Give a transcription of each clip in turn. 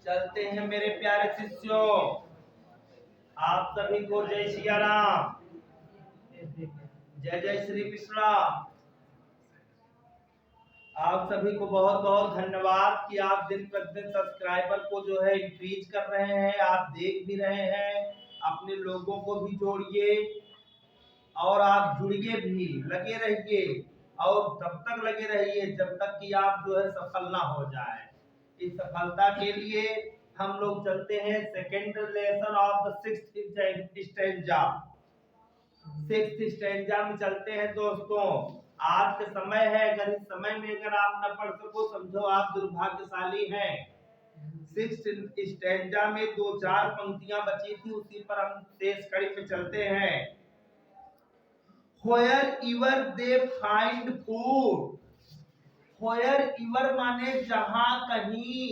चलते हैं मेरे प्यारे शिष्यों, आप सभी को जय सिया राम, जय जय श्री कृष्णा। आप सभी को बहुत बहुत धन्यवाद कि आप दिन प्रतिदिन सब्सक्राइबर को जो है इंक्रीज कर रहे हैं, आप देख भी रहे हैं। अपने लोगों को भी जोड़िए और आप जुड़िए भी, लगे रहिए और तब तक लगे रहिए जब तक कि आप जो है सफल ना हो जाए। इस सफलता के लिए हम लोग चलते हैं second lesson of the sixth stanza. Sixth stanza में चलते हैं दोस्तों। आज का समय है, अगर इस समय में अगर आप न पढ़ सको समझो आप दुर्भाग्यशाली हैं। सिक्स्थ स्टैंजा में 2-4 पंक्तियां बची थी, उसी पर हम शेष कड़ी पे चलते हैं। Wherever they find food, wherever माने जहां कहीं,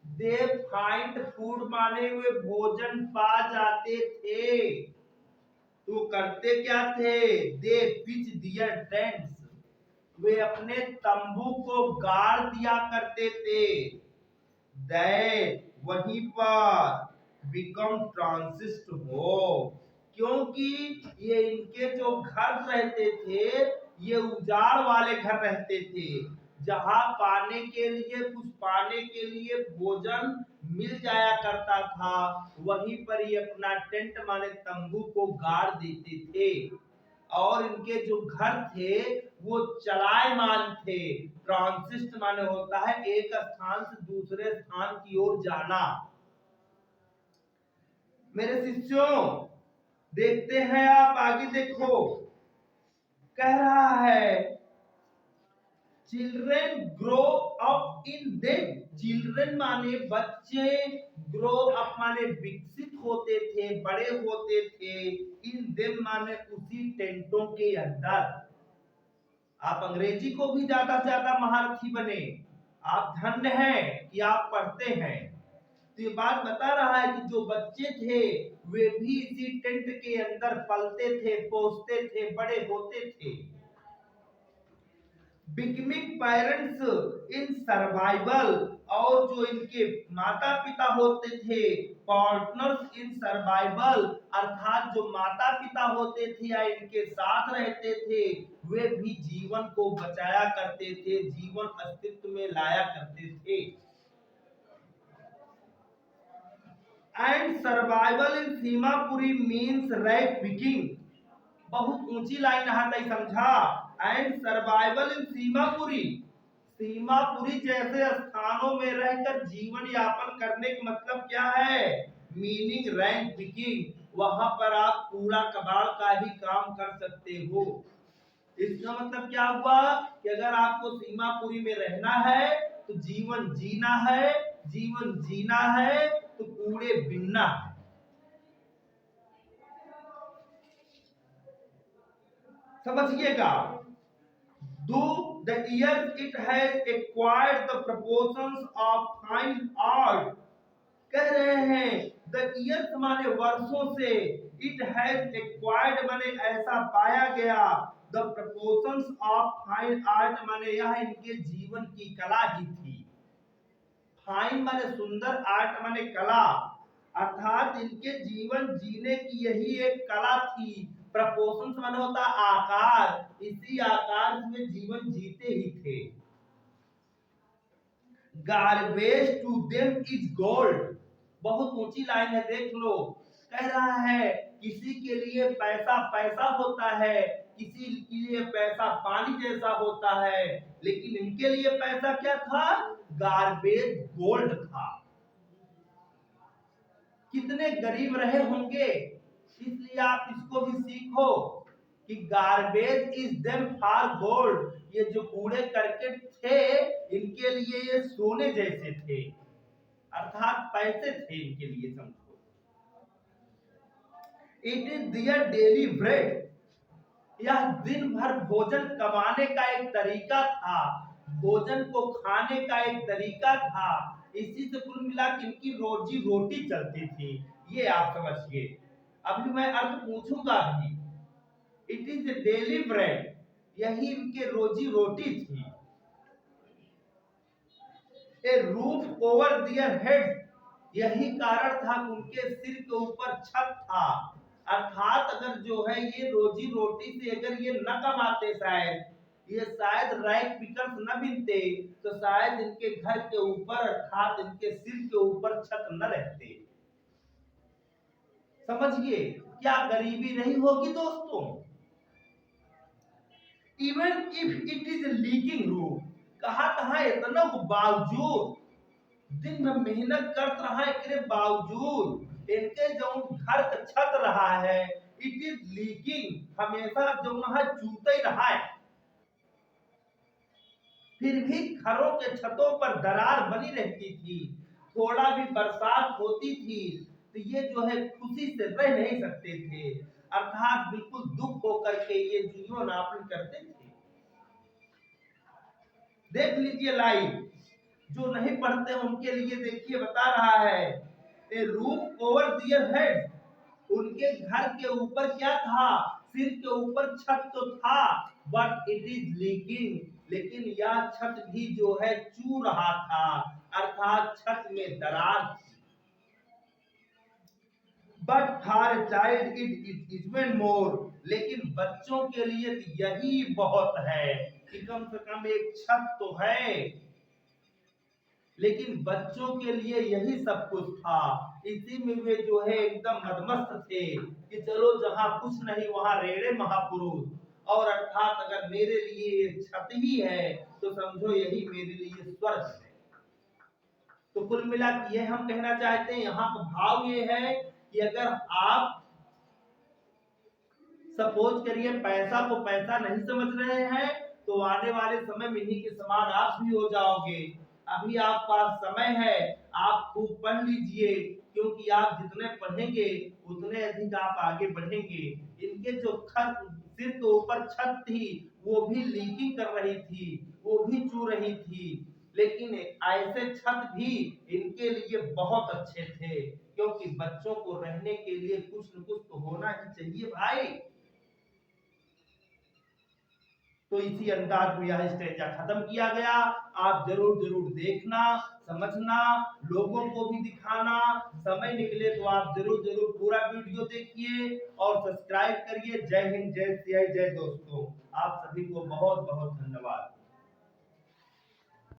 they find food माने वे भोजन पा जाते थे। तो करते क्या थे? they pitch their tents, वे अपने तंबू को गाड़ दिया करते थे। they वहीं पर become transist हो, क्योंकि ये इनके जो घर रहते थे ये उजाड़ वाले घर रहते थे, जहां पाने के लिए कुछ पाने के लिए भोजन मिल जाया करता था, वहीं पर ये अपना टेंट माने तंबू को गाड़ देते थे। और इनके जो घर थे वो चलायमान थे। ट्रांसिस्ट माने होता है एक स्थान से दूसरे स्थान की ओर जाना। मेरे शिष्यों देखते हैं, आप आगे देखो, कह रहा है children grow up in them. Children माने बच्चे, ग्रो अप माने विकसित होते थे, बड़े होते थे, इन देम माने उसी टेंटों के अंदर। आप अंग्रेजी को भी ज्यादा से ज्यादा महारथी बने। आप धन्य हैं कि आप पढ़ते हैं। तो ये बात बता रहा है कि जो बच्चे थे वे भी इसी टेंट के अंदर पलते थे, पोसते थे, बड़े होते थे। बिकमिंग पेरेंट्स इन सर्वाइवल, और जो इनके माता पिता होते थे पार्टनर्स इन सर्वाइवल, अर्थात जो माता पिता होते थे या इनके साथ रहते थे वे भी जीवन को बचाया करते थे, जीवन अस्तित्व में लाया करते थे। And survival in Seemapuri means rag picking. बहुत ऊंची लाइन यहाँ तक समझा। And survival in Seemapuri, Seemapuri जैसे स्थानों में रहकर जीवन यापन करने का मतलब क्या है? मीनिंग रैंक पिकिंग, वहां पर आप पूरा कबाड़ का ही काम कर सकते हो। इसका मतलब क्या हुआ कि अगर आपको सीमापुरी में रहना है तो जीवन जीना है, जीवन जीना है तो कूड़े बिनना है। समझिएगा। Do the years it has acquired the proportions of fine art, कह रहे हैं the years माने वर्षों से, it has acquired माने ऐसा पाया गया, the proportions of fine art माने यह इनके जीवन की कला ही थी। फाइन माने सुंदर, आर्ट माने कला, अर्थात इनके जीवन जीने की यही एक कला थी। प्रपोर्शंस माने होता आकार, इसी आकार में जीवन जीते ही थे। Garbage to them is gold, बहुत ऊंची लाइन है, देख लो। कह रहा है किसी के लिए पैसा पैसा होता है, किसी के लिए पैसा पानी जैसा होता है, लेकिन इनके लिए पैसा क्या था? गार्बेज गोल्ड था। कितने गरीब रहे होंगे, इसलिए आप इसको भी सीखो कि garbage is them for gold, ये जो कूड़े करकट थे इनके लिए ये सोने जैसे थे, अर्थात पैसे थे इनके लिए, समझो। It is their daily bread, यह दिन भर भोजन कमाने का एक तरीका था, भोजन को खाने का एक तरीका था। इसी से कुल मिला के इनकी रोजी रोटी चलती थी, ये आप समझिए। अभी मैं अर्थ पूछूंगा भी। इट इज डेली ब्रेड, यही इनके रोजी रोटी थी। ए रूफ ओवर देयर हेड, यही कारण था कि उनके सिर के ऊपर छत था। अर्थात अगर जो है ये रोजी रोटी से अगर ये न कमाते, शायद ये शायद रैक पिकर्स न बिनते, तो शायद इनके घर के ऊपर अर्थात इनके सिर के ऊपर छत न रहते। समझिए क्या गरीबी नहीं होगी दोस्तों। Even if it is leaking roof, कहा इतना बावजूद दिन भर मेहनत करत रहा है के बावजूद इनके जो घर का छत रहा है इट इज लीकिंग, हमेशा जो है चूते ही रहा है, फिर भी घरों के छतों पर दरार बनी रहती थी। थोड़ा भी बरसात होती थी तो ये जो है खुशी से रह नहीं सकते थे, अर्थात बिल्कुल दुख होकर के ये जीवन यापन करते थे। देख लीजिए लाइव, जो नहीं पढ़ते उनके लिए देखिए बता रहा है, ए रूफ ओवर देयर हेड, उनके घर के ऊपर क्या था, सिर के ऊपर छत तो था, बट इट इज लीकिंग, लेकिन यह छत भी जो है चू रहा था, अर्थात छत में दरार थी। But for child it is even more, लेकिन बच्चों के लिए यही बहुत है कि कम से कम एक छत तो है, लेकिन बच्चों के लिए यही सब कुछ था। इसी में वे जो है एकदम मदमस्त थे कि चलो जहां कुछ नहीं वहां रेड़े महापुरुष, और अर्थात अगर मेरे लिए छत ही है तो समझो यही मेरे लिए स्वर्ग है। तो कुल मिला के ये हम कहना चाहते हैं, यहाँ का भाव ये है कि अगर आप सपोज करिए पैसा को पैसा नहीं समझ रहे हैं तो आने वाले समय में इन्हीं के समान आप भी हो जाओगे। अभी आप पास समय है, आप खूब पढ़ लीजिए, क्योंकि आप जितने पढ़ेंगे उतने अधिक आप आगे बढ़ेंगे। इनके जो सिर के ऊपर छत थी वो भी लीकिंग कर रही थी, वो भी चू रही थी, लेकिन ऐसे छत भी इनके लिए बहुत अच्छे थे, क्योंकि बच्चों को रहने के लिए कुछ न कुछ तो होना ही चाहिए भाई। तो इसी अंदाज में यह स्टेंजा खत्म किया गया। आप जरूर जरूर देखना, समझना, लोगों को भी दिखाना, समय निकले तो आप जरूर जरूर पूरा वीडियो देखिए और सब्सक्राइब करिए। जय हिंद, जय सिया, जय दोस्तों, आप सभी को बहुत बहुत धन्यवाद।